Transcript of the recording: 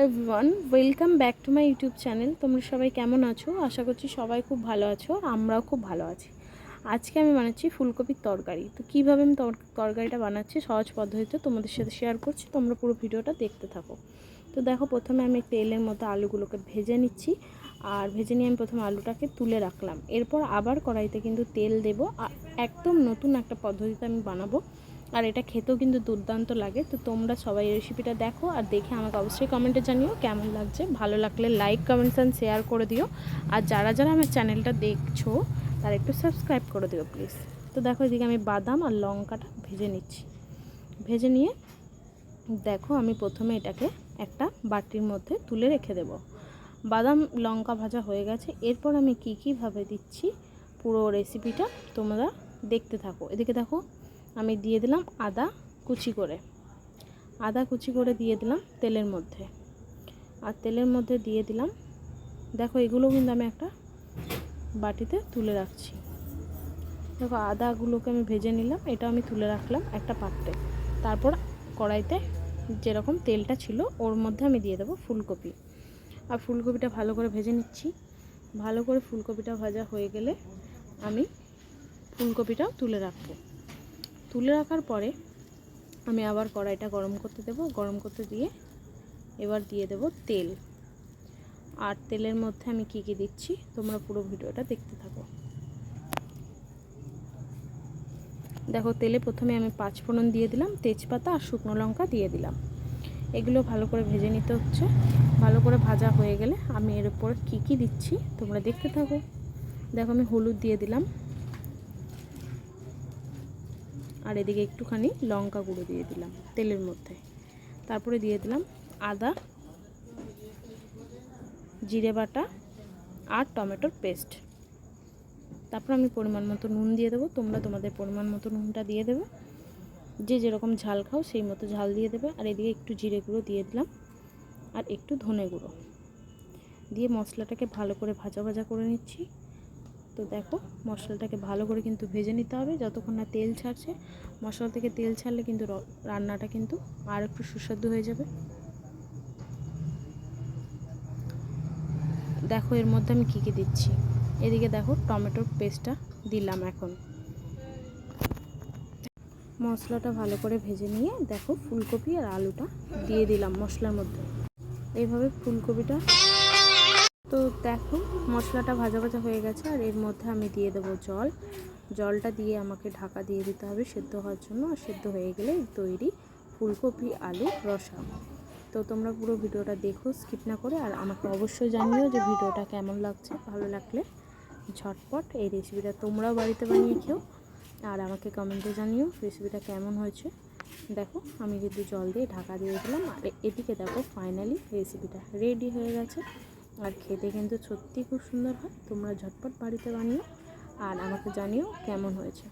Everyone, welcome back to my YouTube channel. তোমরা সবাই কেমন আছো? আশা করছি সবাই খুব ভালো আছো, আমরাও খুব ভালো আছি। আজকে আমি বানাচ্ছি ফুলকপির তরকারি। তো কীভাবে আমি তরকারিটা বানাচ্ছি সহজ পদ্ধতিতে তোমাদের সাথে শেয়ার করছি, তোমরা পুরো ভিডিওটা দেখতে থাকো। তো দেখো, প্রথমে আমি তেলের মধ্যে আলুগুলোকে ভেজে নিচ্ছি, আর ভেজে নিয়ে আমি প্রথমে আলুটাকে তুলে রাখলাম। এরপর আবার কড়াইতে কিন্তু তেল দেবো, আর একদম নতুন একটা পদ্ধতিতে আমি বানাবো, আর এটা খেতেও কিন্তু দুর্দান্ত লাগে। তো তোমরা সবাই রেসিপিটা দেখো, আর দেখে আমাকে অবশ্যই কমেন্টে জানিও কেমন লাগছে। ভালো লাগলে লাইক, কমেন্টস অ্যান্ড শেয়ার করে দিও। আর যারা যারা আমার চ্যানেলটা দেখছো তারা একটু সাবস্ক্রাইব করে দিও প্লিজ। তো দেখো, এদিকে আমি বাদাম আর লঙ্কাটা ভেজে নিচ্ছি। ভেজে নিয়ে দেখো, আমি প্রথমে এটাকে একটা বাটির মধ্যে তুলে রেখে দেব। বাদাম লঙ্কা ভাজা হয়ে গেছে। এরপর আমি কীভাবে দিচ্ছি পুরো রেসিপিটা তোমরা দেখতে থাকো। এদিকে দেখো, আমি দিয়ে দিলাম আদা কুচি করে দিয়ে দিলাম তেলের মধ্যে। আর তেলের মধ্যে দিয়ে দিলাম, দেখো এগুলো কিন্তু আমি একটা বাটিতে তুলে রাখছি। দেখো, আদাগুলোকে আমি ভেজে নিলাম, এটা আমি তুলে রাখলাম একটা পাত্রে। তারপর কড়াইতে যেরকম তেলটা ছিল ওর মধ্যে আমি দিয়ে দেবো ফুলকপি। আর ফুলকপিটা ভালো করে ভেজে নিচ্ছি। ভালো করে ফুলকপিটা ভাজা হয়ে গেলে আমি ফুলকপিটাও তুলে রাখবো। তুলে রাখার পরে আমি আবার কড়াইটা গরম করতে দেব। গরম করতে দিয়ে এবার দিয়ে দেব তেল। আর তেলের মধ্যে আমি কি দিচ্ছি তোমরা পুরো ভিডিওটা দেখতে থাকো। দেখো, তেলে প্রথমে আমি 5 ফোড়ন দিয়ে দিলাম, তেজপাতা আর শুকনো লঙ্কা দিয়ে দিলাম। এগুলো ভালো করে ভেজে নিতে হচ্ছে। ভালো করে ভাজা হয়ে গেলে আমি এর উপর কি দিচ্ছি তোমরা দেখতে থাকো। দেখো, আমি হলুদ দিয়ে দিলাম, আর এদিকে একটুখানি লঙ্কা গুঁড়ো দিয়ে দিলাম তেলের মধ্যে। তারপরে দিয়ে দিলাম আদা, জিরে বাটা আর টমেটোর পেস্ট। তারপর আমি পরিমাণ মতো নুন দিয়ে দেবো। তোমরা তোমাদের পরিমাণ মতো নুনটা দিয়ে দেবে, যে যেরকম ঝাল খাও সেই মতো ঝাল দিয়ে দেবে। আর এদিকে একটু জিরে গুঁড়ো দিয়ে দিলাম, আর একটু ধনে গুঁড়ো দিয়ে মশলাটাকে ভালো করে ভাজা করে নিচ্ছি। তো দেখো, মশলাটাকে ভালো করে কিন্তু ভেজে নিতে হবে যতক্ষণ না তেল ছাড়ছে। মশলা থেকে তেল ছাড়লে কিন্তু রান্নাটা কিন্তু আর একটু সুস্বাদু হয়ে যাবে। দেখো, এর মধ্যে আমি কি দিচ্ছি। এদিকে দেখো, টমেটোর পেস্টটা দিলাম। এখন মশলাটা ভালো করে ভেজে নিয়ে দেখো ফুলকপি আর আলুটা দিয়ে দিলাম মশলার মধ্যে। এইভাবে ফুলকপিটা, তো দেখো মশলাটা ভাজা হয়ে গেছে। আর এর মধ্যে আমি দিয়ে দেবো জলটা দিয়ে আমাকে ঢাকা দিয়ে দিতে হবে সেদ্ধ হওয়ার জন্য। আর সেদ্ধ হয়ে গেলে তৈরি ফুলকপি আলু রসা। তো তোমরা পুরো ভিডিওটা দেখো স্কিপ না করে, আর আমাকে অবশ্যই জানিও যে ভিডিওটা কেমন লাগছে। ভালো লাগলে ঝটপট এই রেসিপিটা তোমরাও বাড়িতে বানিয়ে খেও, আর আমাকে কমেন্টে জানিও রেসিপিটা কেমন হয়েছে। দেখো, আমি কিন্তু জল দিয়ে ঢাকা দিয়ে দিলাম। আর এদিকে দেখো, ফাইনালি রেসিপিটা রেডি হয়ে গেছে। আর খেতে কিন্তু সত্যি খুব সুন্দর হয়। তোমরা ঝটপট বাড়িতে বানিও আর আমাকে জানিও কেমন হয়েছে।